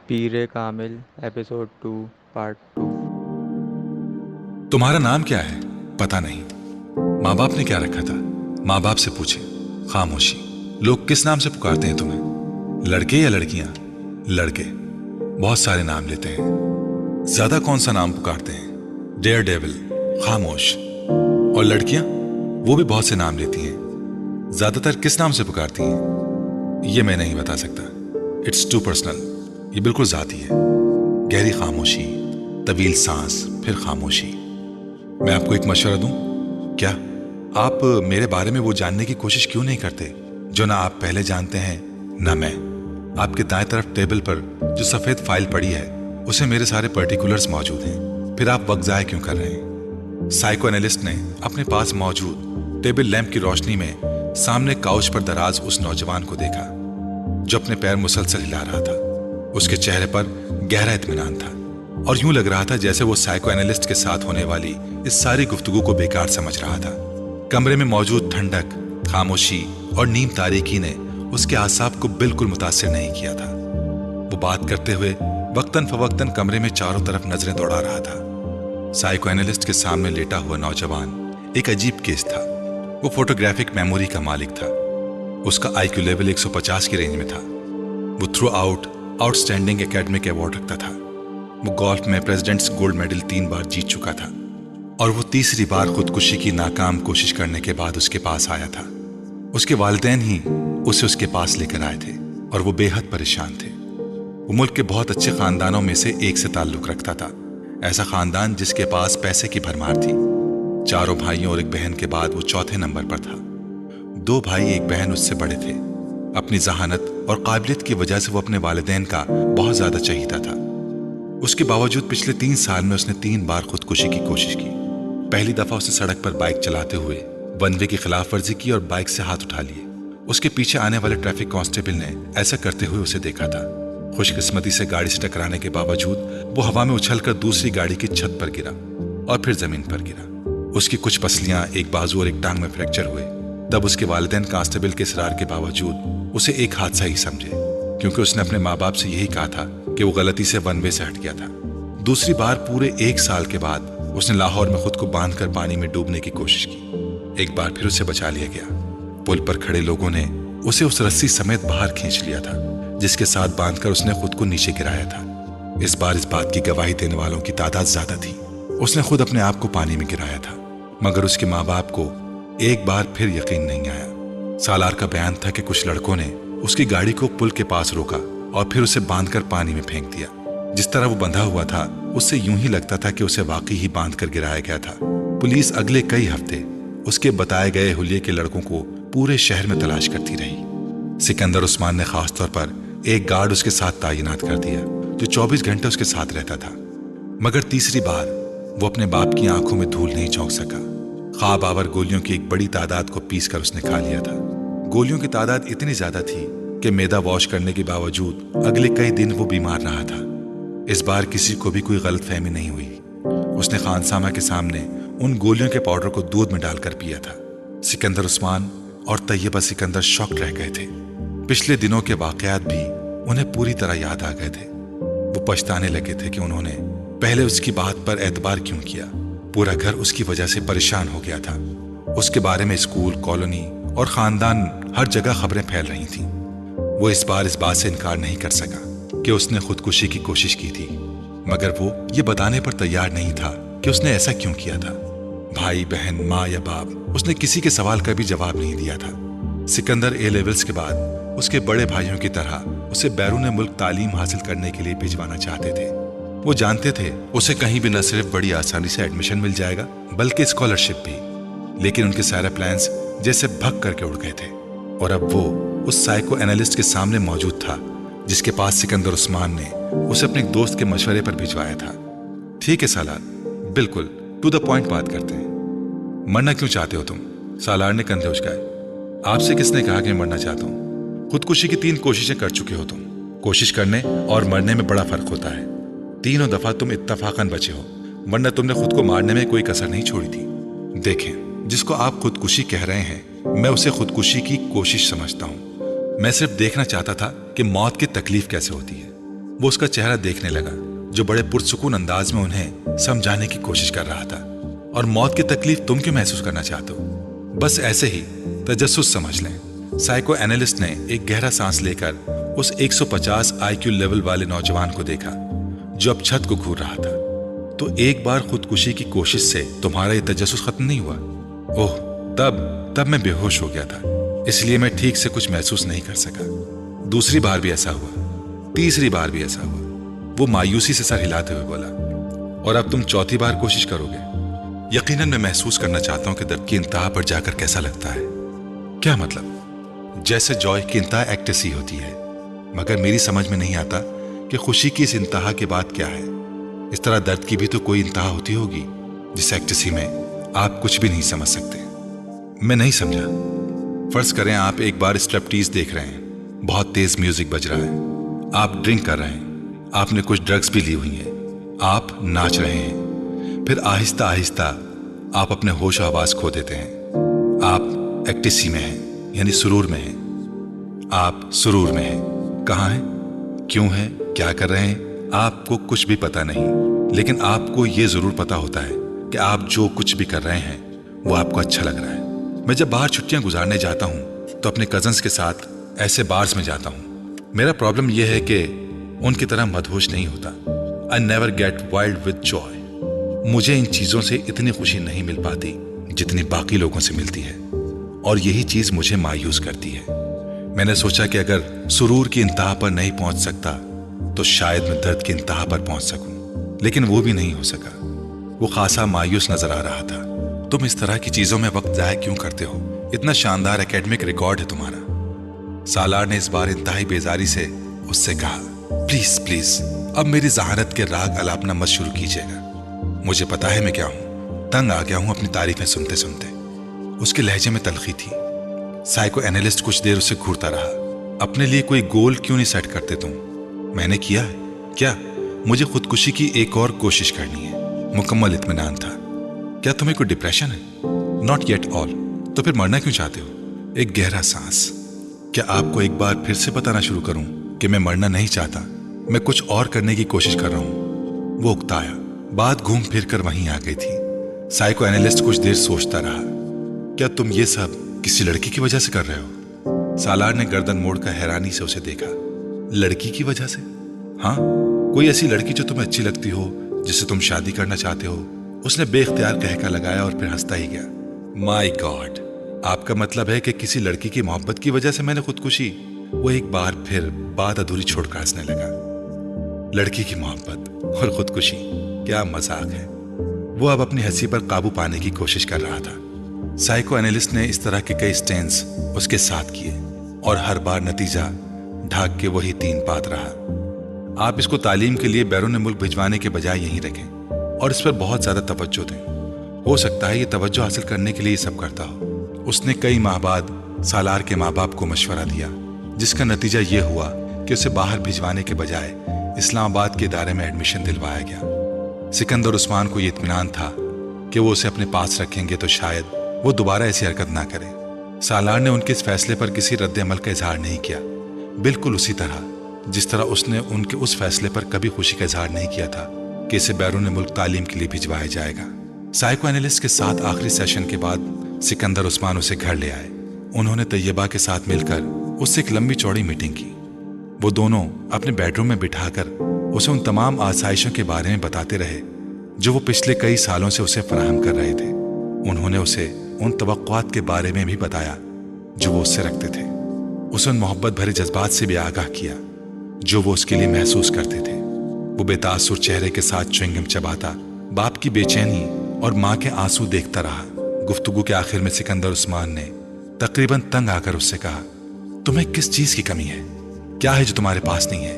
Peer Kamil episode 2 part 2۔ تمہارا نام کیا ہے؟ پتا نہیں۔ ماں باپ نے کیا رکھا تھا؟ ماں باپ سے پوچھیں۔ خاموشی۔ لوگ کس نام سے پکارتے ہیں تمہیں؟ لڑکے یا لڑکیاں؟ لڑکے بہت سارے نام لیتے ہیں۔ زیادہ کون سا نام پکارتے ہیں؟ ڈیئر ڈیول، خاموش۔ اور لڑکیاں؟ وہ بھی بہت سے نام لیتی ہیں۔ زیادہ تر کس نام سے پکارتی ہیں؟ یہ میں نہیں بتا سکتا، اٹس ٹو پرسنل۔ یہ بالکل ذاتی ہے۔ گہری خاموشی، طویل سانس، پھر خاموشی۔ میں آپ کو ایک مشورہ دوں؟ کیا آپ میرے بارے میں وہ جاننے کی کوشش کیوں نہیں کرتے جو نہ آپ پہلے جانتے ہیں نہ میں؟ آپ کے دائیں طرف ٹیبل پر جو سفید فائل پڑی ہے اسے میرے سارے پرٹیکولرز موجود ہیں، پھر آپ وقت ضائع کیوں کر رہے ہیں؟ سائیکو انالسٹ نے اپنے پاس موجود ٹیبل لیمپ کی روشنی میں سامنے کاؤچ پر دراز اس نوجوان کو دیکھا جو اپنے پیر مسلسل ہلا رہا تھا۔ اس کے چہرے پر گہرا اطمینان تھا اور یوں لگ رہا تھا جیسے وہ سائیکو انالسٹ کے ساتھ ہونے والی اس ساری گفتگو کو بیکار سمجھ رہا تھا۔ کمرے میں موجود ٹھنڈک، خاموشی اور نیم تاریکی نے اس کے اعصاب کو بالکل متاثر نہیں کیا تھا۔ وہ بات کرتے ہوئے وقتاً فوقتاً کمرے میں چاروں طرف نظریں دوڑا رہا تھا۔ سائیکو انالسٹ کے سامنے لیٹا ہوا نوجوان ایک عجیب کیس تھا۔ وہ فوٹوگرافک میموری کا مالک تھا۔ اس کا آئی کیو لیول 150 کی رینج میں تھا۔ وہ through out standing academic award رکھتا تھا۔ وہ گولف میں پریزیڈنٹس گولڈ میڈل 3 بار جیت چکا تھا اور وہ تیسری بار خودکشی کی ناکام کوشش کرنے کے بعد اس کے پاس آیا تھا۔ اس کے والدین ہی اسے اس کے پاس لے کر آئے تھے اور وہ بے حد پریشان تھے۔ وہ ملک کے بہت اچھے خاندانوں میں سے ایک سے تعلق رکھتا تھا، ایسا خاندان جس کے پاس پیسے کی بھرمار تھی۔ 4 بھائیوں اور ایک بہن کے بعد وہ چوتھے نمبر پر تھا۔ 2 بھائی ایک بہن اس سے بڑے تھے۔ اپنی ذہانت اور قابلیت کی وجہ سے وہ اپنے والدین کا بہت زیادہ چہیتا تھا۔ اس کے باوجود پچھلے 3 سال میں اس نے 3 بار خودکشی کی کوشش کی۔ پہلی دفعہ اسے سڑک پر بائک چلاتے ہوئے ون وے کی خلاف ورزی کی اور بائک سے ہاتھ اٹھا لیے۔ اس کے پیچھے آنے والے ٹریفک کانسٹیبل نے ایسا کرتے ہوئے اسے دیکھا تھا۔ خوش قسمتی سے گاڑی سے ٹکرانے کے باوجود وہ ہوا میں اچھل کر دوسری گاڑی کی چھت پر گرا اور پھر زمین پر گرا۔ اس کی کچھ پسلیاں، ایک بازو اور ایک ٹانگ میں فریکچر ہوئے۔ تب اس کے والدین کانسٹیبل کے اصرار کے باوجود اسے ایک حادثہ ہی سمجھے، کیونکہ اس نے اپنے ماں باپ سے یہی کہا تھا کہ وہ غلطی سے ون وے سے ہٹ گیا تھا۔ دوسری بار پورے 1 سال کے بعد اس نے لاہور میں خود کو باندھ کر پانی میں ڈوبنے کی کوشش کی۔ ایک بار پھر اسے بچا لیا گیا۔ پل پر کھڑے لوگوں نے اسے اس رسی سمیت باہر کھینچ لیا تھا جس کے ساتھ باندھ کر اس نے خود کو نیچے گرایا تھا۔ اس بار اس بات کی گواہی دینے والوں کی تعداد زیادہ تھی۔ اس نے خود اپنے آپ کو پانی میں گرایا تھا، مگر اس کے ماں باپ کو ایک بار پھر یقین نہیں آیا۔ سالار کا بیان تھا کہ کچھ لڑکوں نے اس کی گاڑی کو پل کے پاس روکا اور پھر اسے باندھ کر پانی میں پھینک دیا۔ جس طرح وہ بندھا ہوا تھا اس سے یوں ہی لگتا تھا کہ اسے واقعی ہی باندھ کر گرایا گیا تھا۔ پولیس اگلے کئی ہفتے اس کے بتائے گئے حلیے کے لڑکوں کو پورے شہر میں تلاش کرتی رہی۔ سکندر عثمان نے خاص طور پر ایک گارڈ اس کے ساتھ تعینات کر دیا جو 24 گھنٹے اس کے ساتھ رہتا تھا، مگر تیسری بار وہ اپنے باپ کی آنکھوں میں دھول نہیں جھونک سکا۔ خواب آور گولیوں کی ایک بڑی تعداد کو پیس کر اس نے کھا لیا تھا۔ گولیوں کی تعداد اتنی زیادہ تھی کہ معدہ واش کرنے کے باوجود اگلے کئی دن وہ بیمار رہا تھا۔ اس بار کسی کو بھی کوئی غلط فہمی نہیں ہوئی۔ اس نے خانسامہ کے سامنے ان گولیوں کے پاؤڈر کو دودھ میں ڈال کر پیا تھا۔ سکندر عثمان اور طیبہ سکندر شاکڈ رہ گئے تھے۔ پچھلے دنوں کے واقعات بھی انہیں پوری طرح یاد آ گئے تھے۔ وہ پچھتانے لگے تھے کہ انہوں نے پہلے اس کی بات پر اعتبار کیوں کیا۔ پورا گھر اس کی وجہ سے پریشان ہو گیا تھا۔ اس کے بارے میں اسکول، کالونی اور خاندان ہر جگہ خبریں پھیل رہی تھیں۔ وہ اس بار اس بات سے انکار نہیں کر سکا کہ اس نے خودکشی کی کوشش کی تھی، مگر وہ یہ بتانے پر تیار نہیں تھا کہ اس نے ایسا کیوں کیا تھا۔ بھائی، بہن، ماں یا باپ، اس نے کسی کے سوال کا بھی جواب نہیں دیا تھا۔ سکندر اے لیولز کے بعد اس کے بڑے بھائیوں کی طرح اسے بیرون ملک تعلیم حاصل کرنے کے لیے بھجوانا چاہتے تھے۔ وہ جانتے تھے اسے کہیں بھی نہ صرف بڑی آسانی سے ایڈمیشن مل جائے گا بلکہ اسکالرشپ بھی، لیکن ان کے سارے پلانز جیسے بھگ کر کے اڑ گئے تھے۔ اور اب وہ اس سائیکو انالسٹ کے سامنے موجود تھا جس کے پاس سکندر عثمان نے اسے اپنے ایک دوست کے مشورے پر بھجوایا تھا۔ ٹھیک ہے سالار، بالکل ٹو دا پوائنٹ بات کرتے ہیں۔ مرنا کیوں چاہتے ہو تم؟ سالار نے کندھے اچکائے۔ آپ سے کس نے کہا کہ میں مرنا چاہتا ہوں؟ خودکشی کی 3 کوششیں کر چکے ہو تم۔ کوشش کرنے اور مرنے میں بڑا فرق ہوتا ہے۔ تینوں دفعہ تم اتفاقاً بچے ہو، ورنہ تم نے خود کو مارنے میں کوئی کسر نہیں چھوڑی تھی۔ دیکھیں، جس کو آپ خودکشی کہہ رہے ہیں میں اسے خودکشی کی کوشش سمجھتا ہوں۔ میں صرف دیکھنا چاہتا تھا کہ موت کی تکلیف کیسے ہوتی ہے۔ وہ اس کا چہرہ دیکھنے لگا جو بڑے پرسکون انداز میں انہیں سمجھانے کی کوشش کر رہا تھا. اور موت کی تکلیف تم کیوں محسوس کرنا چاہتے ہو؟ بس ایسے ہی تجسس سمجھ لیں. سائیکو اینالسٹ نے ایک گہرا سانس لے کر اس 150 IQ لیول والے نوجوان کو دیکھا جو اب چھت کو گھور رہا تھا. تو ایک بار خودکشی کی کوشش سے تمہارا یہ تجسس ختم نہیں ہوا؟ اوہ، تب میں بے ہوش ہو گیا تھا، اس لیے میں ٹھیک سے کچھ محسوس نہیں کر سکا. دوسری بار بھی ایسا ہوا، تیسری بار بھی ایسا ہوا. وہ مایوسی سے سر ہلاتے ہوئے بولا. اور اب تم چوتھی بار کوشش کرو گے؟ یقیناً میں محسوس کرنا چاہتا ہوں کہ درد کی انتہا پر جا کر کیسا لگتا ہے. کیا مطلب؟ جیسے جوائے کی انتہا ایکٹیسی ہوتی ہے، مگر میری سمجھ میں نہیں آتا کہ خوشی کی اس انتہا کے بعد کیا ہے. اس طرح درد کی بھی تو کوئی انتہا ہوتی ہوگی جس ایکٹیسی میں آپ کچھ بھی نہیں سمجھ سکتے. میں نہیں سمجھا. فرض کریں آپ ایک بار اسٹرپٹیز دیکھ رہے ہیں، بہت تیز میوزک بج رہا ہے، آپ ڈرنک کر رہے ہیں، آپ نے کچھ ڈرگز بھی لی ہوئی ہیں، آپ ناچ رہے ہیں، پھر آہستہ آہستہ آپ اپنے ہوش و حواس کھو دیتے ہیں. آپ ایکٹیسی میں ہیں، یعنی سرور میں ہیں. آپ سرور میں ہیں. کہاں ہیں، کیوں ہیں، کیا کر رہے ہیں، آپ کو کچھ بھی پتا نہیں. لیکن آپ کو یہ ضرور پتا ہوتا ہے کہ آپ جو کچھ بھی کر رہے ہیں وہ آپ کو اچھا لگ رہا ہے. میں جب باہر چھٹیاں گزارنے جاتا ہوں تو اپنے کزنز کے ساتھ ایسے بارز میں جاتا ہوں. میرا پرابلم یہ ہے کہ ان کی طرح مدہوش نہیں ہوتا. I never get wild with joy. مجھے ان چیزوں سے اتنی خوشی نہیں مل پاتی جتنی باقی لوگوں سے ملتی ہے، اور یہی چیز مجھے مایوس کرتی ہے. میں نے سوچا کہ اگر سرور کی انتہا پر نہیں پہنچ سکتا تو شاید میں درد کی انتہا پر پہنچ سکوں، لیکن وہ بھی نہیں ہو سکا. وہ خاصا مایوس نظر آ رہا تھا. تم اس طرح کی چیزوں میں وقت ضائع کیوں کرتے ہو؟ اتنا شاندار اکیڈمک ریکارڈ ہے تمہارا. سالار نے اس بار انتہائی بیزاری سے اس سے کہا. پلیز پلیز اب میری ذہانت کے راگ الاپنا مت شروع کیجیے گا. مجھے پتا ہے میں کیا ہوں. تنگ آ گیا ہوں اپنی تعریفیں سنتے سنتے. اس کے لہجے میں تلخی تھی. سائیکو اینالسٹ کچھ دیر اسے گھورتا رہا. اپنے لیے کوئی گول کیوں نہیں سیٹ کرتے تم؟ میں نے کیا ہے. کیا؟ مجھے خودکشی کی ایک اور کوشش کرنی ہے. مکمل اطمینان تھا. کیا تمہیں کوئی ڈپریشن ہے؟ ناٹ یٹ آل. تو پھر مرنا کیوں چاہتے ہو؟ ایک گہرا سانس. کیا آپ کو ایک بار پھر سے بتانا شروع کروں کہ میں مرنا نہیں چاہتا، میں کچھ اور کرنے کی کوشش کر رہا ہوں؟ وہ اکتایا. بات گھوم پھر کر وہیں آ گئی تھی. سائیکو اینالسٹ کچھ دیر سوچتا رہا. کیا تم یہ سب کسی لڑکی کی وجہ سے کر رہے ہو؟ سالار نے گردن موڑ کر حیرانی سے اسے دیکھا. لڑکی کی وجہ سے؟ ہاں، کوئی ایسی لڑکی جو تمہیں اچھی لگتی ہو، جس سے تم شادی کرنا چاہتے ہو. اس نے بے اختیار کہکا لگایا اور پھر ہنستا ہی گیا. مائی گاڈ، آپ کا مطلب ہے کہ کسی لڑکی کی محبت کی وجہ سے میں نے خودکشی؟ وہ ایک بار پھر بات ادھوری چھوڑ کر ہنسنے لگا. لڑکی کی محبت اور خودکشی، کیا مذاق ہے. وہ اب اپنی ہنسی پر قابو پانے کی کوشش کر رہا تھا. سائیکو اینالسٹ نے اس طرح کے کئی سٹینز اس کے ساتھ کیے اور ہر بار نتیجہ ڈھاک کے وہی 3 بات رہا. آپ اس کو تعلیم کے لیے بیرون ملک بھجوانے کے بجائے یہیں رکھیں اور اس پر بہت زیادہ توجہ دیں. ہو سکتا ہے یہ توجہ حاصل کرنے کے لیے یہ سب کرتا ہو. اس نے کئی ماہ بعد سالار کے ماں باپ کو مشورہ دیا، جس کا نتیجہ یہ ہوا کہ اسے باہر بھجوانے کے بجائے اسلام آباد کے ادارے میں ایڈمیشن دلوایا گیا. سکندر عثمان کو یہ اطمینان تھا کہ وہ اسے اپنے پاس رکھیں گے تو شاید وہ دوبارہ ایسی حرکت نہ کرے. سالار نے ان کے اس فیصلے پر کسی رد عمل کا اظہار نہیں کیا، بالکل اسی طرح جس طرح اس نے ان کے اس فیصلے پر کبھی خوشی کا اظہار نہیں کیا تھا کہ اسے بیرون ملک تعلیم کے لیے بھجوایا جائے گا. سائیکو اینالسٹ کے ساتھ آخری سیشن کے بعد سکندر عثمان اسے گھر لے آئے. انہوں نے طیبہ کے ساتھ مل کر اس سے ایک لمبی چوڑی میٹنگ کی. وہ دونوں اپنے بیڈ روم میں بٹھا کر اسے ان تمام آسائشوں کے بارے میں بتاتے رہے جو وہ پچھلے کئی سالوں سے اسے فراہم کر رہے تھے. انہوں نے اسے ان توقعات کے بارے میں بھی بتایا جو وہ اس سے رکھتے تھے. اسے ان محبت بھرے جذبات سے بھی آگاہ کیا جو وہ اس کے لیے محسوس کرتے تھے. وہ بے تاثر چہرے کے ساتھ چوئنگم چباتا باپ کی بے چینی اور ماں کے آنسو دیکھتا رہا. گفتگو کے آخر میں سکندر عثمان نے تقریباً تنگ آ کر اس سے کہا، تمہیں کس چیز کی کمی ہے؟ کیا ہے جو تمہارے پاس نہیں ہے؟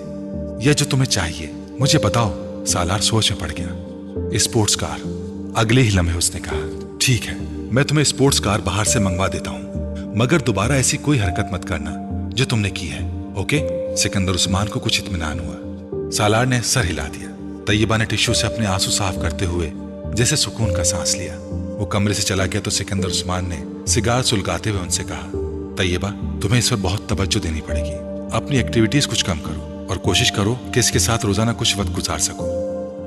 یا جو تمہیں چاہیے مجھے بتاؤ. سالار سوچ میں پڑ گیا. Sports car. اگلے ہی لمحے اس نے کہا، ٹھیک ہے میں تمہیں اسپورٹس کار باہر سے منگوا دیتا ہوں، مگر دوبارہ ایسی کوئی حرکت مت کرنا جو تم نے کی ہے، اوکے؟ سکندر عثمان کو کچھ اطمینان ہوا. سالار نے سر ہلا دیا. طیبہ نے ٹشو سے اپنے آنسو صاف کرتے ہوئے جیسے سکون کا سانس لیا. وہ کمرے سے چلا گیا تو سکندر عثمان نے سگار سلگاتے ہوئے ان سے کہا، طیبہ تمہیں اس پر بہت توجہ دینی پڑے گی. اپنی ایکٹیویٹیز کچھ کم کرو और कोशिश करो कि इसके साथ रोजाना कुछ वक्त गुजार सको।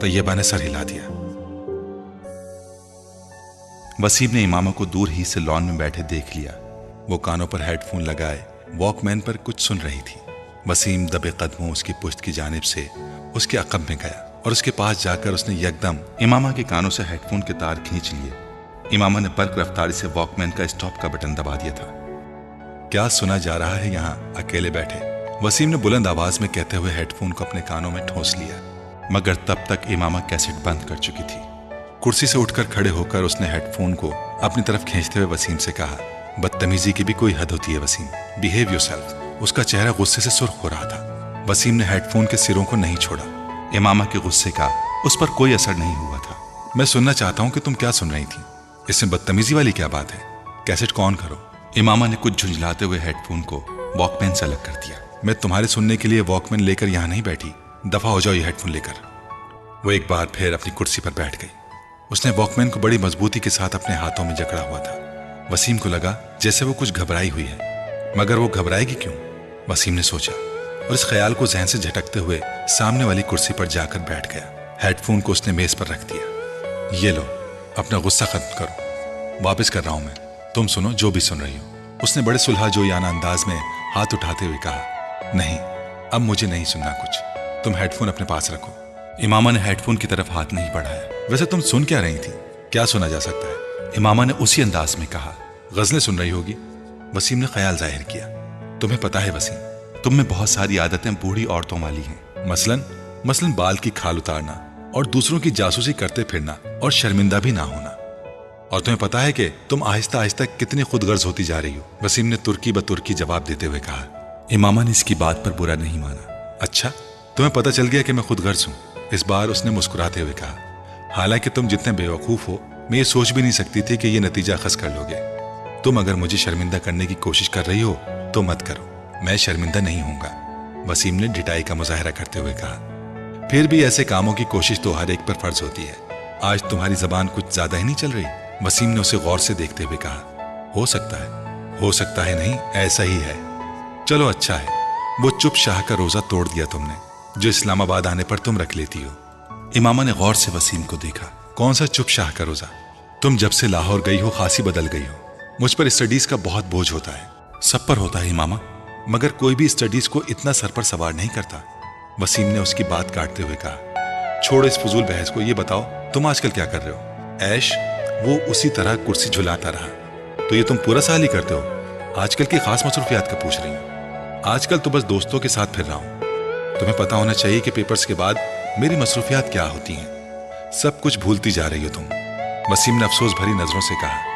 तैयबा ने सर हिला दिया। वसीम ने इमामा को दूर ही से लॉन में बैठे देख लिया। वो कानों पर हेडफोन लगाए वॉकमैन पर कुछ सुन रही थी। वसीम दबे कदमों उसकी पुश्त की जानिब से उसके अक़ब में गया और उसके पास जाकर उसने यकदम इमामा के कानों से हेडफोन के तार खींच लिए। इमामा ने बर्क रफ्तारी से वॉकमैन का स्टॉप का बटन दबा दिया था। क्या सुना जा रहा है यहाँ अकेले बैठे? वसीम ने बुलंद आवाज में कहते हुए हेडफोन को अपने कानों में ठोंस लिया, मगर तब तक इमामा कैसेट बंद कर चुकी थी। कुर्सी से उठकर खड़े होकर उसने हेडफोन को अपनी तरफ खींचते हुए वसीम से कहा, बदतमीजी की भी कोई हद होती है वसीम, बिहेव योरसेल्फ। उसका चेहरा गुस्से से सुर्ख हो रहा था। वसीम ने हेडफोन के सिरों को नहीं छोड़ा। इमामा के गुस्से का उस पर कोई असर नहीं हुआ था। मैं सुनना चाहता हूं कि तुम क्या सुन रही थी। इसमें बदतमीजी वाली क्या बात है? कैसेट को ऑन करो। इमामा ने कुछ झुंझलाते हुए हेडफोन को वॉकमैन से अलग कर दिया। मैं तुम्हारे सुनने के लिए वॉकमैन लेकर यहां नहीं बैठी, दफा हो जाओ ये हेडफोन लेकर। वो एक बार फिर अपनी कुर्सी पर बैठ गई। उसने वॉकमैन को बड़ी मजबूती के साथ अपने हाथों में जकड़ा हुआ था। वसीम को लगा जैसे वो कुछ घबराई हुई है, मगर वो घबराएगी क्यों? वसीम ने सोचा और इस ख्याल को जहन से झटकते हुए सामने वाली कुर्सी पर जाकर बैठ गया। हेडफोन को उसने मेज पर रख दिया। ये लो, अपना गुस्सा खत्म करो, वापस कर रहा हूं मैं, तुम सुनो जो भी सुन रही हो। उसने बड़े सुलह-जोयाना अंदाज में हाथ उठाते हुए कहा, नहीं, अब मुझे नहीं सुनना कुछ, तुम हेडफोन अपने पास रखो। इमामा ने हेडफोन की तरफ हाथ नहीं बढ़ाया। वैसे तुम सुन क्या रही थी? क्या सुना जा सकता है? इमामा ने उसी अंदाज में कहा, गजलें सुन रही होगी। वसीम ने ख्याल जाहिर किया, तुम्हें पता है वसीम, तुम में बहुत सारी आदतें बूढ़ी औरतों वाली हैं। मसलन बाल की खाल उतारना और दूसरों की जासूसी करते फिरना और शर्मिंदा भी ना होना। और तुम्हें पता है कि तुम आहिस्ता आहिस्ता कितनी खुदगर्ज होती जा रही हो। वसीम ने तुर्की ब तुर्की जवाब देते हुए कहा। इमामा ने इसकी बात पर बुरा नहीं माना। अच्छा, तुम्हें पता चल गया कि मैं खुदगर्ज हूं? इस बार उसने मुस्कुराते हुए कहा। हालांकि तुम जितने बेवकूफ हो, मैं ये सोच भी नहीं सकती थी कि ये नतीजा अखज़ कर लोगे। तुम अगर मुझे शर्मिंदा करने की कोशिश कर रही हो तो मत करो, मैं शर्मिंदा नहीं होऊंगा। वसीम ने ढिठाई का मुजाहरा करते हुए कहा। फिर भी ऐसे कामों की कोशिश तो हर एक पर फर्ज होती है। आज तुम्हारी जबान कुछ ज्यादा ही नहीं चल रही? वसीम ने उसे गौर से देखते हुए कहा। हो सकता है नहीं, ऐसा ही है। चलो अच्छा है, वो चुप शाह का रोजा तोड़ दिया तुमने, जो इस्लामाबाद आने पर तुम रख लेती हो। इमामा ने गौर से वसीम को देखा। कौन सा चुप शाह का रोजा? तुम जब से लाहौर गई हो खासी बदल गई हो। मुझ पर स्टडीज का बहुत बोझ होता है। सब पर होता है इमामा, मगर कोई भी स्टडीज को इतना सर पर सवार नहीं करता। वसीम ने उसकी बात काटते हुए कहा। छोड़ो इस फजूल बहस को, ये बताओ तुम आजकल क्या कर रहे हो? ऐश? वो उसी तरह कुर्सी झुलाता रहा। तो ये तुम पूरा साल ही करते हो? आजकल की खास मसरूफियात का पूछ रही हूँ। आजकल तो बस दोस्तों के साथ फिर रहा हूँ। तुम्हें पता होना चाहिए कि पेपर्स के बाद मेरी मसरूफियात क्या होती हैं। सब कुछ भूलती जा रही हो तुम। वसीम ने अफसोस भरी नजरों से कहा।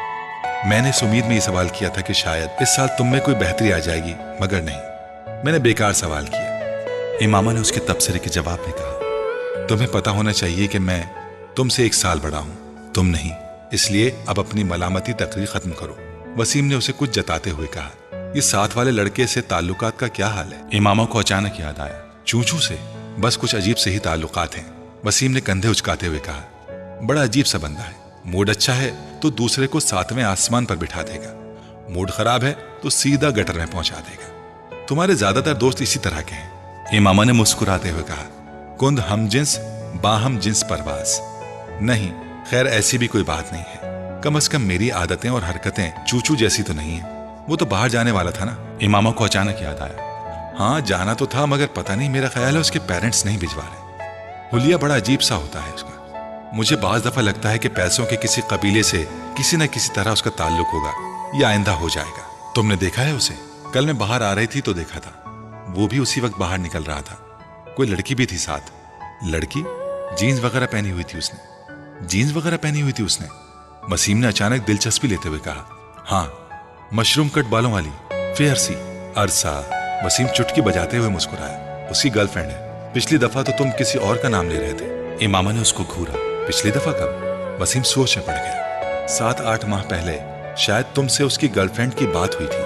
मैंने इस उम्मीद में ये सवाल किया था कि शायद इस साल तुम में कोई बेहतरी आ जाएगी, मगर नहीं, मैंने बेकार सवाल किया। इमामा ने उसके तबसरे के जवाब में कहा। तुम्हें पता होना चाहिए कि मैं तुमसे 1 साल बड़ा हूं, तुम नहीं, इसलिए अब अपनी मलामती तकरीर खत्म करो। वसीम ने उसे कुछ जताते हुए कहा। ये साथ वाले लड़के से ताल्लुकात का क्या हाल है? इमामा को अचानक याद आया। चूचू से? बस कुछ अजीब से ही ताल्लुकात हैं। वसीम ने कंधे उचकाते हुए कहा। बड़ा अजीब सा बंदा है। मूड अच्छा है तो दूसरे को 7वें आसमान पर बिठा देगा, मूड खराब है तो सीधा गटर में पहुंचा देगा। तुम्हारे ज्यादातर दोस्त इसी तरह के हैं। इमामा ने मुस्कुराते हुए कहा। कुंद हम जिन्स बाहम जिन्स परवाज। नहीं, खैर ऐसी भी कोई बात नहीं है। कम से कम मेरी आदतें और हरकतें चूचू जैसी तो नहीं है। वो तो बाहर जाने वाला था ना। इमामा को अचानक याद आया। हाँ, जाना तो था, मगर पता नहीं, मेरा ख्याल है उसके पेरेंट्स नहीं भिजवा रहे। हुलिया बड़ा अजीब सा होता है उसका। मुझे बाज दफा लगता है कि पैसों के किसी कबीले से किसी न किसी तरह उसका ताल्लुक होगा, या आइंदा हो जाएगा। तुमने देखा है उसे? कल मैं बाहर आ रही थी तो देखा था। वो भी उसी वक्त बाहर निकल रहा था। कोई लड़की भी थी साथ। लड़की? जीन्स वगैरह पहनी हुई थी उसने। वसीम ने अचानक दिलचस्पी लेते हुए कहा। हाँ, मशरूम कट बालों वाली, फेयर सी। अरसा? वसीम चुटकी बजाते हुए मुस्कुराया। उसकी गर्लफ्रेंड है। पिछली दफा तो तुम किसी और का नाम ले रहे थे। इमामा ने उसको घूरा। पिछली दफा कब? वसीम सोच में पड़ गया। 7-8 माह पहले शायद तुमसे उसकी गर्लफ्रेंड की बात हुई थी।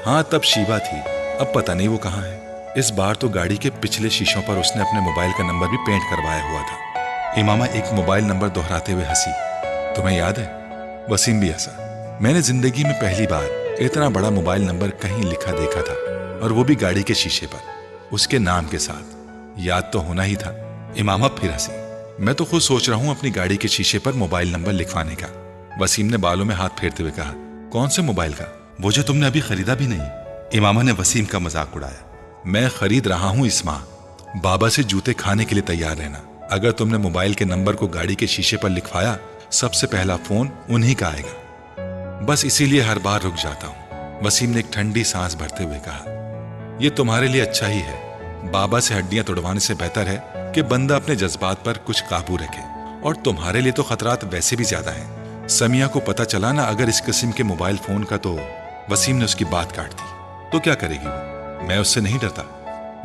हाँ, तब शीबा थी, अब पता नहीं वो कहाँ है। इस बार तो गाड़ी के पिछले शीशों पर उसने अपने मोबाइल का नंबर भी पेंट करवाया हुआ था। इमामा एक मोबाइल नंबर दोहराते हुए हंसी। तुम्हें याद है? वसीम भी हंसा। मैंने जिंदगी में पहली बार इतना बड़ा मोबाइल नंबर कहीं लिखा देखा था, और वो भी गाड़ी के शीशे पर। उसके नाम के साथ। याद तो होना ही था। इमामा फिर हंसी। मैं तो खुद सोच रहा हूं अपनी गाड़ी के शीशे पर मोबाइल नंबर लिखवाने का। वसीम ने बालों में हाथ फेरते हुए कहा, कौन से मोबाइल का? वो जो तुमने अभी खरीदा भी नहीं। इमामा ने वसीम का मजाक उड़ाया। मैं खरीद रहा हूं इस माह। बाबा से जूते खाने के लिए तैयार रहना। अगर तुमने मोबाइल के नंबर को गाड़ी के शीशे पर लिखवाया, सबसे पहला फोन उन्हीं का आएगा। बस इसीलिए हर बार रुक जाता हूं। वसीम ने एक ठंडी सांस भरते हुए कहा, यह तुम्हारे लिए अच्छा ही है। बाबा से हड्डियां तोड़वाने से बेहतर है कि बंदा अपने जज्बात पर कुछ काबू रखे। और तुम्हारे लिए तो खतरात वैसे भी ज्यादा हैं। समिया को पता चला ना अगर इस किस्म के मोबाइल फोन का, तो वसीम ने उसकी बात काट दी। तो क्या करेगी वो? मैं उससे नहीं डरता।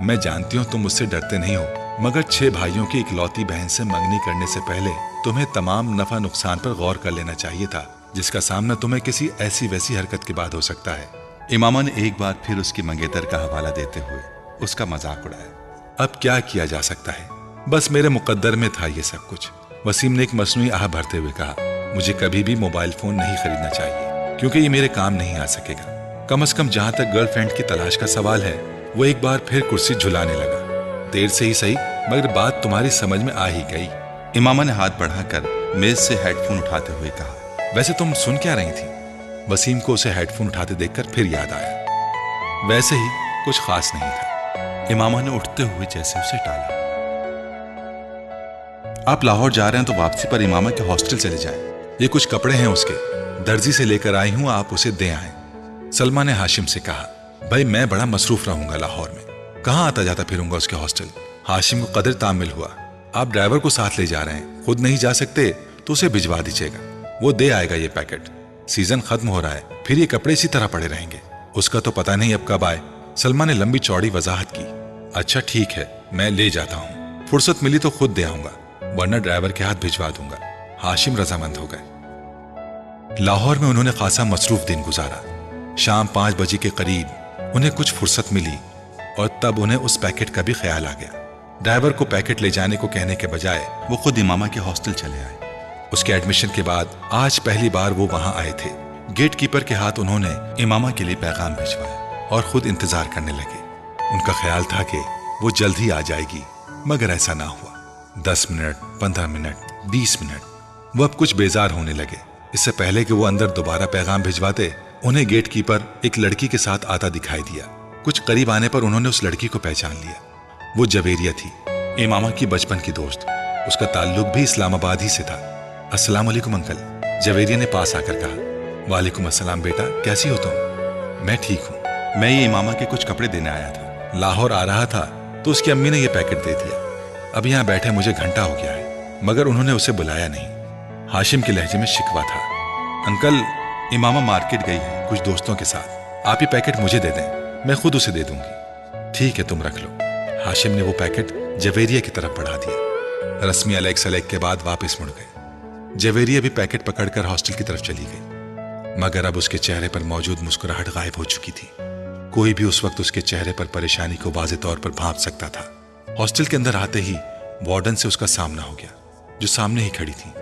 मैं जानती हूं तुम मुझसे डरते नहीं हो, मगर 6 भाइयों की इकलौती बहन से मंगनी करने से पहले तुम्हें तमाम नफा नुकसान पर गौर कर लेना चाहिए था, जिसका सामना तुम्हें किसी ऐसी वैसी हरकत के बाद हो सकता है। इमामा ने एक बार फिर उसकी मंगेतर का हवाला देते हुए उसका मजाक उड़ाया। अब क्या किया जा सकता है, बस मेरे मुकद्दर में था ये सब कुछ। वसीम ने एक मसनूई आह भरते हुए कहा, मुझे कभी भी मोबाइल फोन नहीं खरीदना चाहिए, क्योंकि ये मेरे काम नहीं आ सकेगा। कम से कम जहां तक गर्लफ्रेंड की तलाश का सवाल है, वो एक बार फिर कुर्सी झुलाने लगा। देर से ही सही, मगर बात तुम्हारी समझ में आ ही गई। इमामा ने हाथ बढ़ाकर मेज से हेडफोन उठाते हुए कहा, वैसे तुम सुन क्या रही थी? वसीम को उसे हेडफोन उठाते देखकर फिर याद आया। वैसे ही कुछ खास नहीं था। इमामा ने उठते हुए जैसे उसे टाला। आप लाहौर जा रहे हैं तो वापसी पर इमामा के हॉस्टल चले जाएं। ये कुछ कपड़े हैं उसके, दर्जी से लेकर आई हूं, आप उसे दे आए। सलमा ने हाशिम से कहा, भाई मैं बड़ा मसरूफ रहूंगा लाहौर में, कहाँ आता जाता फिरूंगा उसके हॉस्टल। हाशिम को कदर तामिल हुआ। आप ड्राइवर को साथ ले जा रहे हैं, खुद नहीं जा सकते तो उसे भिजवा दीजिएगा, वो दे आएगा ये पैकेट। सीजन खत्म हो रहा है, फिर ये कपड़े इसी तरह पड़े रहेंगे। उसका तो पता नहीं अब कब आए। सलमा ने लंबी चौड़ी वजाहत की। अच्छा ठीक है, मैं ले जाता हूँ, फुर्सत मिली तो खुद दे आऊंगा, वरना ड्राइवर के हाथ भिजवा दूंगा। हाशिम रजामंद हो गए। लाहौर में उन्होंने खासा मसरूफ दिन गुजारा। शाम 5 बजे के करीब उन्हें कुछ फुर्सत मिली और तब उन्हें उस पैकेट का भी ख्याल आ गया। ड्राइवर को पैकेट ले जाने को कहने के बजाय वो खुद इमामा के हॉस्टल चले आए। उसके एडमिशन के बाद आज पहली बार वो वहां आए थे। गेट कीपर के हाथ उन्होंने इमामा के लिए पैगाम भिजवाया और खुद इंतजार करने लगे। उनका ख्याल था कि वो जल्द ही आ जाएगी, मगर ऐसा ना हुआ। 10 मिनट, 15 मिनट, 20 मिनट, वो अब कुछ बेजार होने लगे। इससे पहले कि वो अंदर दोबारा पैगाम भिजवाते, उन्हें गेट कीपर एक लड़की के साथ आता दिखाई दिया। कुछ करीब आने पर उन्होंने उस लड़की को पहचान लिया। वो जवेरिया थी, इमामा की बचपन की दोस्त। उसका ताल्लुक भी इस्लामाबाद ही से था। अस्सलाम वालेकुम अंकल, जवेरिया ने पास आकर कहा। वालेकुम अस्सलाम बेटा, कैसी हो तुम? मैं ठीक हूँ। मैं ये इमामा के कुछ कपड़े देने आया था। लाहौर आ रहा था तो उसकी अम्मी ने ये पैकेट दे दिया। अब यहाँ बैठे मुझे घंटा हो गया है, मगर उन्होंने उसे बुलाया नहीं। हाशिम के लहजे में शिकवा था। अंकल, इमामा मार्केट गई है कुछ दोस्तों के साथ, आप ये पैकेट मुझे दे दें, मैं खुद उसे दे दूंगी। ठीक है, तुम रख लो। हाशिम ने वो पैकेट जवेरिया की तरफ बढ़ा दिया। रस्मी अलैक सलैक के बाद वापस मुड़ गए। जवेरिया भी पैकेट पकड़कर हॉस्टल की तरफ चली गई, मगर अब उसके चेहरे पर मौजूद मुस्कुराहट गायब हो चुकी थी। कोई भी उस वक्त उसके चेहरे पर परेशानी को वाज़ेह तौर पर भांप सकता था। हॉस्टल के अंदर आते ही वार्डन से उसका सामना हो गया, जो सामने ही खड़ी थी।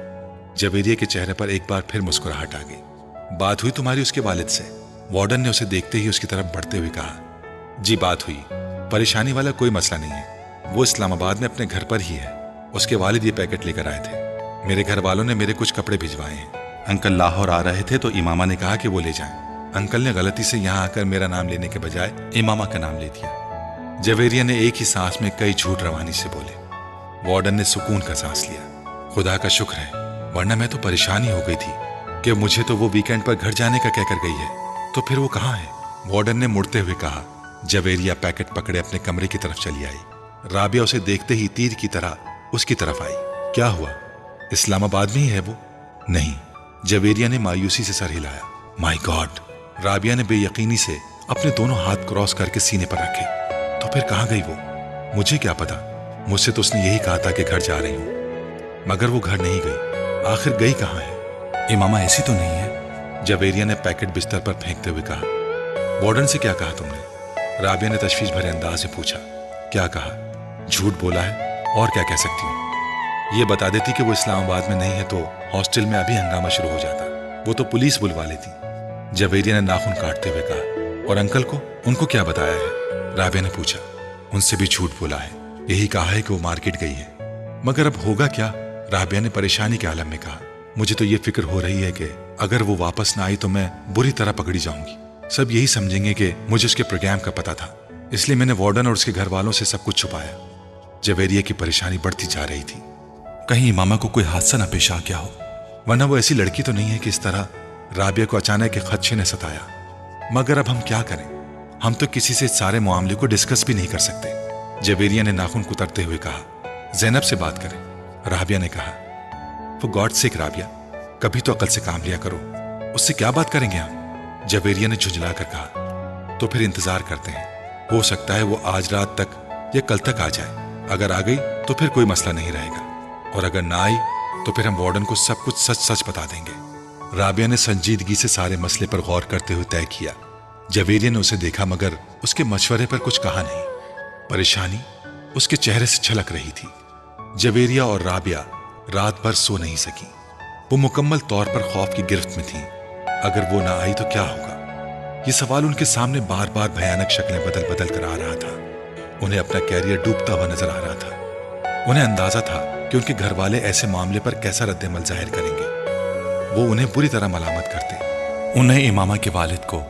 जवेरिया के चेहरे पर एक बार फिर मुस्कुराहट आ गई। बात हुई तुम्हारी उसके वालिद से? वार्डन ने उसे देखते ही उसकी तरफ बढ़ते हुए कहा। जी बात हुई, परेशानी वाला कोई मसला नहीं है। वो इस्लामाबाद में अपने घर पर ही है। उसके वालिद ये पैकेट लेकर आए थे। मेरे घर वालों ने मेरे कुछ कपड़े भिजवाए हैं। अंकल लाहौर आ रहे थे तो इमामा ने कहा कि वो ले जाएं। अंकल ने गलती से यहाँ आकर मेरा नाम लेने के बजाय इमामा का नाम ले दिया। जवेरिया ने एक ही सांस में कई झूठ रवानी से बोले। वार्डन ने सुकून का सांस लिया। खुदा का शुक्र है, वरना मैं तो परेशानी हो गई थी कि मुझे तो वो वीकेंड पर घर जाने का कहकर गई है, तो फिर वो कहाँ है? वार्डन ने मुड़ते हुए कहा। जवेरिया पैकेट पकड़े अपने कमरे की तरफ चली आई। राबिया उसे देखते ही तीर की तरह उसकी तरफ आई। क्या हुआ, इस्लामाबाद में ही है वो? नहीं, जवेरिया ने मायूसी से सर हिलाया। My God! राबिया ने बेयकीनी से अपने दोनों हाथ क्रॉस करके सीने पर रखे। तो फिर कहाँ गई वो? मुझे क्या पता, मुझसे तो उसने यही कहा था कि घर जा रही हूं, मगर वो घर नहीं गई। आखिर गई कहाँ है? इमामा ऐसी तो नहीं है? जवेरिया ने पैकेट बिस्तर पर फेंकते हुए कहा। वार्डन से क्या कहा तुमने? राबिया ने तशवीश भरे अंदाज से पूछा। क्या कहा? झूठ बोला है, और क्या कह सकती हूँ? ये बता देती कि वो इस्लामाबाद में नहीं है तो हॉस्टल में अभी हंगामा शुरू हो जाता, वो तो पुलिस बुलवा लेती। जवेरिया ने नाखून काटते हुए कहा। और अंकल को, उनको क्या बताया है? राबिया ने पूछा। उनसे भी झूठ बोला है, यही कहा है कि वो मार्केट गई है। मगर अब होगा क्या? राबिया ने परेशानी के आलम में कहा। मुझे तो ये फिक्र हो रही है कि अगर वो वापस ना आई तो मैं बुरी तरह पकड़ी जाऊंगी। सब यही समझेंगे कि मुझे उसके प्रोग्राम का पता था, इसलिए मैंने वार्डन और उसके घर वालों से सब कुछ छुपाया। जवेरिया की परेशानी बढ़ती जा रही थी। कहीं इमामा को कोई हादसा ना पेश आ गया हो, वरना वो ऐसी लड़की तो नहीं है कि इस तरह राबिया को अचानक एक खदशे ने सताया। मगर अब हम क्या करें? हम तो किसी से इस सारे मामले को डिस्कस भी नहीं कर सकते। जवेरिया ने नाखून कुतरते हुए कहा। ज़ैनब से बात करें, राबिया ने कहा। फॉर गॉड सेक राबिया, कभी तो अकल से काम लिया करो, उससे क्या बात करेंगे हम? जवेरिया ने झुंझलाकर कहा। तो फिर इंतजार करते हैं, हो सकता है वो आज रात तक या कल तक आ जाए। अगर आ गई तो फिर कोई मसला नहीं रहेगा, और अगर ना आई तो फिर हम वार्डन को सब कुछ सच सच बता देंगे। राबिया ने संजीदगी से सारे मसले पर गौर करते हुए तय किया। जवेरिया ने उसे देखा मगर उसके मशवरे पर कुछ कहा नहीं। परेशानी उसके चेहरे से छलक रही थी। जवेरिया और राबिया रात भर सो नहीं सकी। वो मुकम्मल तौर पर खौफ की गिरफ्त में थी। अगर वो ना आई तो क्या होगा? ये सवाल उनके सामने बार बार भयानक शक्लें बदल बदल कर आ रहा था। उन्हें अपना कैरियर डूबता हुआ नजर आ रहा था। उन्हें अंदाजा था कि उनके घर वाले ऐसे मामले पर कैसा रद्द-ए-अमल जाहिर करेंगे। वो उन्हें बुरी तरह मलामत करते, उन्हें इमामा के वालिद को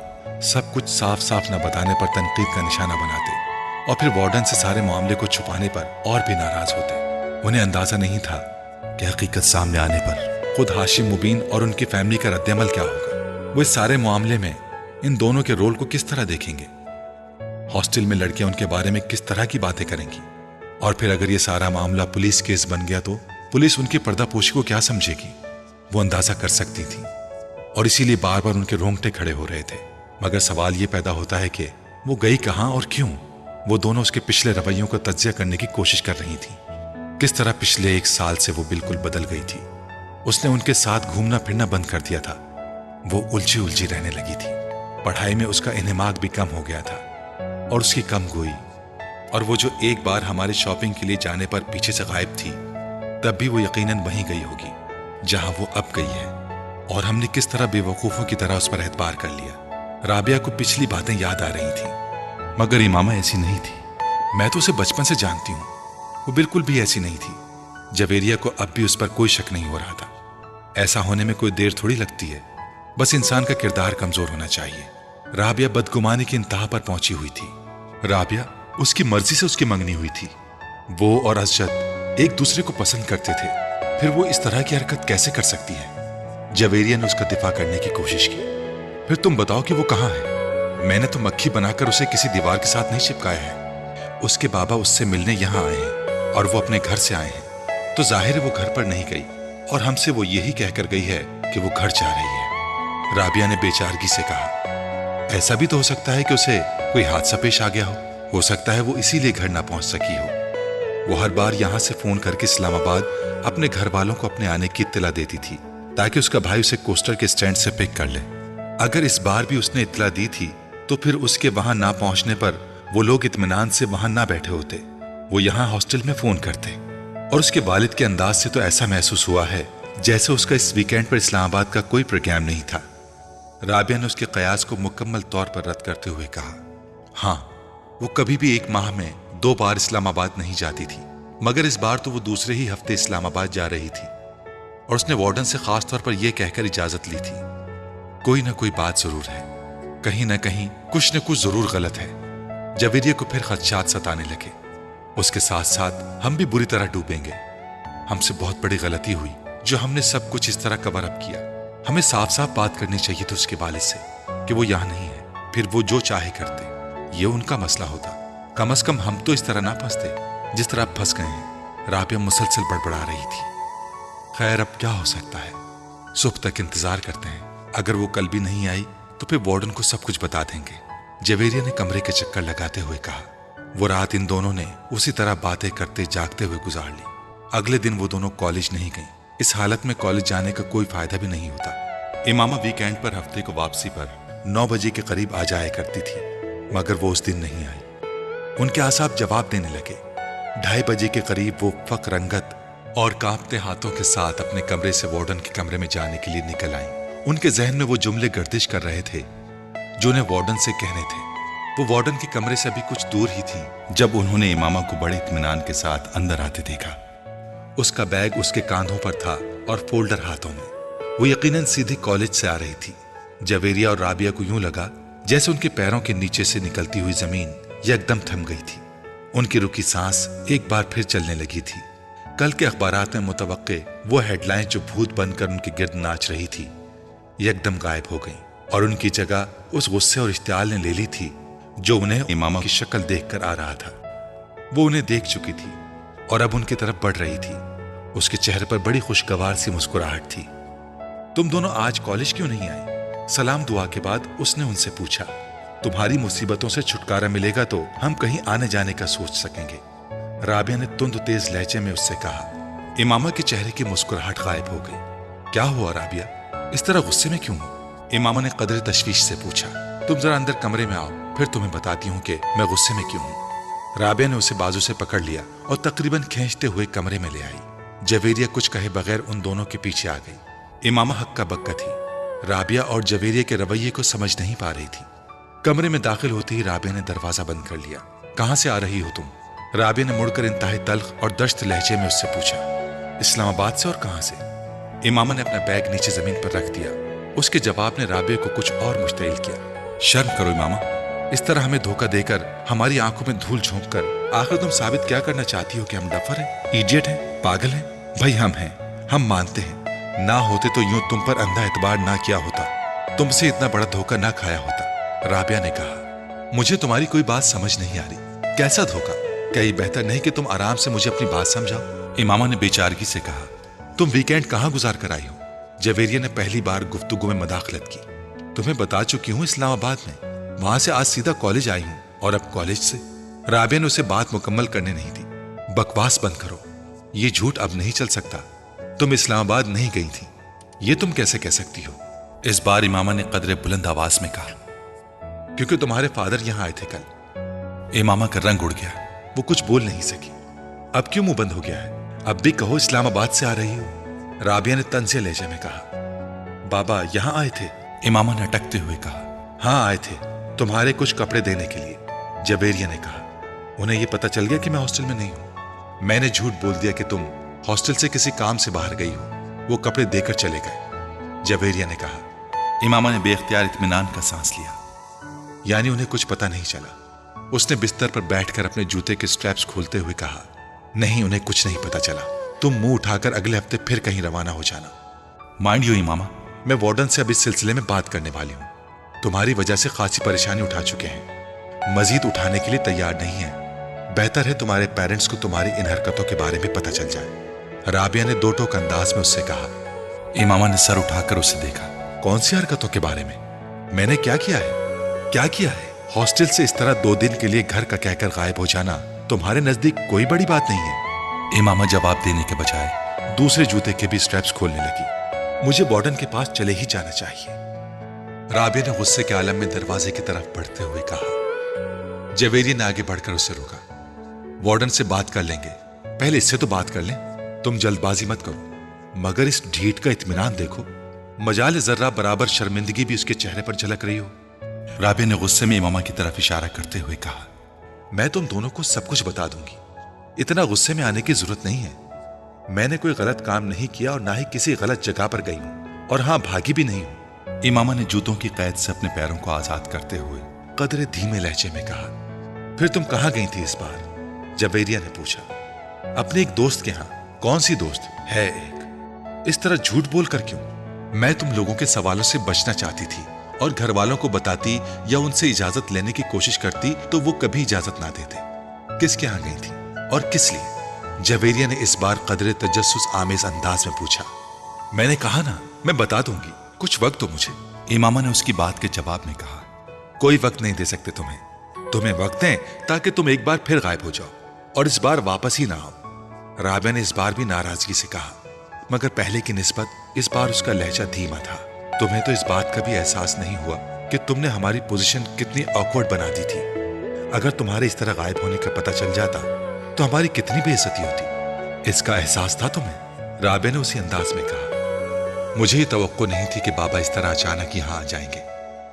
सब कुछ साफ साफ न बताने पर तनकीद का निशाना बनाते, और फिर वार्डन से सारे मामले को छुपाने पर और भी नाराज होते। उन्हें अंदाजा नहीं था कि हकीकत सामने आने पर खुद हाशिम मुबीन और उनकी फैमिली का रद्द-ए-अमल क्या होगा। वो इस सारे मामले में इन दोनों के रोल को किस तरह देखेंगे? हॉस्टल में लड़कियां उनके बारे में किस तरह की बातें करेंगी? और फिर अगर ये सारा मामला पुलिस केस बन गया तो पुलिस उनकी पर्दापोशी को क्या समझेगी? वो अंदाजा कर सकती थी, और इसीलिए बार बार उनके रोंगटे खड़े हो रहे थे। मगर सवाल ये पैदा होता है कि वो गई कहाँ और क्यों? वो दोनों उसके पिछले रवैयों का तज्जिया करने की कोशिश कर रही थी। किस तरह पिछले 1 साल से वो बिल्कुल बदल गई थी। उसने उनके साथ घूमना फिरना बंद कर दिया था। वो उलझी उलझी रहने लगी थी। पढ़ाई में उसका इन्हिमाक भी कम हो गया था, और उसकी कम गोई। और वो जो एक बार हमारे शॉपिंग के लिए जाने पर पीछे से गायब थी, तब भी वो यकीनन वहीं गई होगी जहां वो अब गई है। और हमने किस तरह बेवकूफों की तरह उस पर एतबार कर लिया। राबिया को पिछली बातें याद आ रही थी, मगर इमामा ऐसी नहीं थी। मैं तो उसे बचपन से जानती हूँ, वो बिल्कुल भी ऐसी नहीं थी। जवेरिया को अब भी उस पर कोई शक नहीं हो रहा था। ऐसा होने में कोई देर थोड़ी लगती है, बस इंसान का किरदार कमजोर होना चाहिए। राबिया बदगुमानी की इंतहा पर पहुंची हुई थी। राबिया उसकी मर्जी से उसकी मंगनी हुई थी। वो और असजद एक दूसरे को पसंद करते थे, फिर वो इस तरह की हरकत कैसे कर सकती है? जवेरिया ने उसका दिफा करने की कोशिश की। फिर तुम बताओ कि वो कहाँ है? मैंने तो मक्खी बनाकर उसे किसी दीवार के साथ नहीं चिपकाया है। उसके बाबा उससे मिलने यहाँ आए हैं और वो अपने घर से आए हैं, तो जाहिर है वो घर पर नहीं गई, और हमसे वो यही कहकर गई है कि वो घर जा रही है। राबिया ने बेचारगी से कहा। ऐसा भी तो हो सकता है कि उसे कोई हादसा पेश आ गया हो सकता है वो इसीलिए घर ना पहुंच सकी हो। वो हर बार यहाँ से फोन करके इस्लामाबाद अपने घर वालों को अपने आने की इत्तला देती थी, ताकि उसका भाई उसे कोस्टर के स्टैंड से पिक कर ले। अगर इस बार भी उसने इत्तला दी थी तो फिर उसके वहां ना पहुंचने पर वो लोग इत्मीनान से वहां ना बैठे होते, वो यहाँ हॉस्टल में फोन करते। और उसके वालिद के अंदाज से तो ऐसा महसूस हुआ है जैसे उसका इस वीकेंड पर इस्लामाबाद का कोई प्रोग्राम नहीं था। राबिया ने उसके कयास को मुकम्मल तौर पर रद्द करते हुए कहा, हाँ, वो कभी भी 1 माह में 2 बार इस्लामाबाद नहीं जाती थी, मगर इस बार तो वो दूसरे ही हफ्ते इस्लामाबाद जा रही थी। और उसने वार्डन से खास तौर पर यह कहकर इजाजत ली थी, कोई ना कोई बात जरूर है, कहीं ना कहीं कुछ न कुछ जरूर गलत है। जवेरिया को फिर खदशात सताने लगे। उसके साथ साथ हम भी बुरी तरह डूबेंगे। हमसे बहुत बड़ी गलती हुई जो हमने सब कुछ इस तरह कवर अप किया। हमें साफ साफ बात करनी चाहिए थी उसके वालिद से कि वो यहाँ नहीं है, फिर वो जो चाहे करते, ये उनका मसला होता। कम से कम हम तो इस तरह ना फंसते जिस तरह अब फंस गए हैं। राबिया मुसलसल बड़बड़ा रही थी। खैर, अब क्या हो सकता है, सुबह तक इंतजार करते हैं। अगर वो कल भी नहीं आई तो फिर वार्डन को सब कुछ बता देंगे। जवेरिया ने कमरे के चक्कर लगाते हुए कहा। वो रात इन दोनों ने उसी तरह बातें करते जागते हुए गुजार ली। अगले दिन वो दोनों कॉलेज नहीं गई। इस हालत में कॉलेज जाने का कोई फायदा भी नहीं होता। इमामा वीकेंड पर हफ्ते को वापसी पर 9 बजे के करीब आ जाया करती थी, मगर वो उस दिन नहीं आई। उनके आसाब जवाब देने लगे। 2:30 बजे के करीब वो फक रंगत और कांपते हाथों के साथ अपने कमरे से वार्डन के कमरे में जाने के लिए निकल आई। उनके जहन में वो जुमले गर्दिश कर रहे थे जो उन्हें वार्डन से कहने थे। وہ وارڈن کے کمرے سے ابھی کچھ دور ہی تھی جب انہوں نے امامہ کو بڑے اطمینان کے ساتھ اندر آتے دیکھا۔ اس کا بیگ اس کے کاندھوں پر تھا اور فولڈر ہاتھوں میں۔ وہ یقیناً سیدھی کالج سے آ رہی تھی۔ جویریہ اور رابعہ کو یوں لگا جیسے ان کے پیروں کے نیچے سے نکلتی ہوئی زمین یکدم تھم گئی تھی۔ ان کی رکی سانس ایک بار پھر چلنے لگی تھی۔ کل کے اخبارات میں متوقع وہ ہیڈ لائن جو بھوت بن کر ان کے گرد ناچ رہی تھی یکدم غائب ہو گئیں، اور ان کی جگہ اس غصے اور اشتعال نے لے لی تھی جو انہیں امامہ کی شکل دیکھ کر آ رہا تھا۔ وہ انہیں دیکھ چکی تھی اور اب ان کی طرف بڑھ رہی تھی۔ اس کے چہرے پر بڑی خوشگوار سی مسکراہٹ تھی۔ تم دونوں آج کالج کیوں نہیں آئے؟ سلام دعا کے بعد اس نے ان سے پوچھا۔ تمہاری مصیبتوں سے چھٹکارا ملے گا تو ہم کہیں آنے جانے کا سوچ سکیں گے، رابعہ نے تند تیز لہجے میں اس سے کہا۔ امامہ کے چہرے کی مسکراہٹ غائب ہو گئی۔ کیا ہوا رابعہ؟ اس طرح غصے میں کیوں ہو؟ امامہ نے قدر تشویش سے پوچھا۔ تم ذرا اندر کمرے میں آؤ، پھر تمہیں بتاتی ہوں کہ میں غصے میں کیوں ہوں۔ رابعہ نے اسے بازو سے پکڑ لیا اور تقریباً کھینچتے ہوئے کمرے میں لے آئی۔ جویریہ کچھ کہے بغیر ان دونوں کے پیچھے آ گئی۔ امامہ ہکا بکا تھی۔ رابعہ اور جویریہ کے رویے کو سمجھ نہیں پا رہی تھی۔ کمرے میں داخل ہوتے ہی رابعہ نے دروازہ بند کر لیا۔ کہاں سے آ رہی ہو تم؟ رابعہ نے مڑ کر انتہائی تلخ اور دشت لہجے میں اس سے پوچھا۔ اسلام آباد سے، اور کہاں سے؟ امامہ نے اپنا بیگ نیچے زمین پر رکھ دیا۔ اس کے جواب نے رابعہ کو کچھ اور مشتعل کیا۔ شرم کرو امامہ، اس طرح ہمیں دھوکہ دے کر، ہماری آنکھوں میں دھول جھونک کر آخر تم ثابت کیا کرنا چاہتی ہو کہ ہم ڈفر ہیں، ایڈیٹ ہیں، پاگل ہیں؟ بھائی ہم ہیں، ہم مانتے ہیں، نہ ہوتے تو یوں تم پر اندھا اعتبار نہ کیا ہوتا، تم سے اتنا بڑا دھوکہ نہ کھایا ہوتا۔ رابعہ نے کہا۔ مجھے تمہاری کوئی بات سمجھ نہیں آ رہی، کیسا دھوکہ؟ کیا یہ بہتر نہیں کہ تم آرام سے مجھے اپنی بات سمجھاؤ؟ امامہ نے بے چارگی سے کہا۔ تم ویکینڈ کہاں گزار کر آئی ہو؟ جویریہ نے پہلی بار گفتگو میں مداخلت کی۔ تمہیں بتا چکی ہوں اسلام آباد میں، وہاں سے آج سیدھا کالج آئی ہوں، اور اب کالج سے۔ رابعہ نے اسے بات مکمل کرنے نہیں دی۔ بکواس بند کرو، یہ جھوٹ اب نہیں چل سکتا، تم اسلام آباد نہیں گئی تھی، یہ تم کیسے کہہ سکتی ہو؟ اس بار امامہ نے قدرے بلند آواز میں کہا۔ کیونکہ تمہارے فادر یہاں آئے تھے کل۔ امامہ کا رنگ اڑ گیا، وہ کچھ بول نہیں سکی۔ اب کیوں منہ بند ہو گیا ہے؟ اب بھی کہو اسلام آباد سے آ رہی ہو، رابعہ نے طنزیہ لہجے میں کہا۔ بابا یہاں آئے تھے؟ امامہ نے اٹکتے ہوئے کہا۔ ہاں آئے تھے، تمہارے کچھ کپڑے دینے کے لیے، جویریہ نے کہا۔ انہیں یہ پتا چل گیا کہ میں ہاسٹل میں نہیں ہوں۔ میں نے جھوٹ بول دیا کہ تم ہاسٹل سے کسی کام سے باہر گئی ہو، وہ کپڑے دے کر چلے گئے، جویریہ نے کہا۔ امامہ نے بے اختیار اطمینان کا سانس لیا۔ یعنی انہیں کچھ پتا نہیں چلا؟ اس نے بستر پر بیٹھ کر اپنے جوتے کے سٹریپس کھولتے ہوئے کہا۔ نہیں، انہیں کچھ نہیں پتا چلا، تم منہ اٹھا کر اگلے ہفتے پھر کہیں روانہ ہو جانا۔ مائنڈ یو امامہ، میں وارڈن سے اب اس سلسلے میں بات کرنے والی ہوں، تمہاری وجہ سے خاصی پریشانی اٹھا چکے ہیں، مزید اٹھانے کے لیے تیار نہیں ہیں، بہتر ہے تمہارے پیرنٹس کو تمہاری ان حرکتوں کے بارے میں پتا چل جائے، رابعہ نے دو ٹوک انداز میں اس سے کہا۔ امامہ نے سر اٹھا کر اسے دیکھا۔ کون سی حرکتوں کے بارے میں نے کیا کیا ہے؟ کیا کیا ہے؟ ہاسٹل سے اس طرح 2 دن کے لیے گھر کا کہہ کر غائب ہو جانا تمہارے نزدیک کوئی بڑی بات نہیں ہے؟ امامہ جواب دینے کے بجائے دوسرے جوتے کے بھی سٹریپس کھولنے لگی۔ مجھے وارڈن کے پاس چلے ہی جانا چاہیے، رابعہ نے غصے کے عالم میں دروازے کی طرف بڑھتے ہوئے کہا۔ جویریہ نے آگے بڑھ کر اسے روکا۔ وارڈن سے بات کر لیں گے، پہلے اس سے تو بات کر لیں، تم جلد بازی مت کرو، مگر اس ڈھیٹ کا اطمینان دیکھو، مجال ذرہ برابر شرمندگی بھی اس کے چہرے پر جھلک رہی ہو۔ رابعہ نے غصے میں امامہ کی طرف اشارہ کرتے ہوئے کہا۔ میں تم دونوں کو سب کچھ بتا دوں گی، اتنا غصے میں آنے کی ضرورت نہیں ہے، میں نے کوئی غلط کام نہیں کیا اور نہ ہی کسی غلط جگہ پر گئی ہوں، اور ہاں بھاگی بھی نہیں ہوں۔ امامہ نے جوتوں کی قید سے اپنے پیروں کو آزاد کرتے ہوئے قدرے دھیمے لہجے میں کہا۔ پھر تم کہاں گئی تھی اس بار؟ جویریہ نے پوچھا۔ اپنے ایک دوست کے ہاں۔ کون سی دوست ہے؟ ایک۔ اس طرح جھوٹ بول کر کیوں؟ میں تم لوگوں کے سوالوں سے بچنا چاہتی تھی، اور گھر والوں کو بتاتی یا ان سے اجازت لینے کی کوشش کرتی تو وہ کبھی اجازت نہ دیتے۔ کس کے ہاں گئی تھی اور کس لیے؟ جویریہ نے اس بار قدرے تجسس آمیز انداز میں پوچھا۔ میں نے کہا نا، میں بتا دوں گی، کچھ وقت دو مجھے، امامہ نے اس کی بات کے جواب میں کہا۔ کوئی وقت نہیں دے سکتے تمہیں وقت دیں تاکہ تم ایک بار پھر غائب ہو جاؤ، اور اس بار واپس ہی نہ آؤ۔ رابعہ نے اس بار بھی ناراضگی سے کہا، مگر پہلے کی نسبت اس بار اس کا لہجہ دھیما تھا۔ تمہیں تو اس بات کا بھی احساس نہیں ہوا کہ تم نے ہماری پوزیشن کتنی آکورڈ بنا دی تھی؟ اگر تمہارے اس طرح غائب ہونے کا پتہ چل جاتا تو ہماری کتنی بے عزتی ہوتی؟ اس کا احساس تھا تمہیں؟ رابعہ نے اسی انداز میں کہا۔ مجھے یہ توقع نہیں تھی کہ بابا اس طرح اچانک یہاں آ جائیں گے،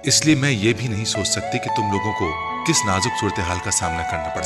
اس لیے میں یہ بھی نہیں سوچ سکتی کہ تم لوگوں کو किस नाजुक सूरत हाल का सामना करना पड़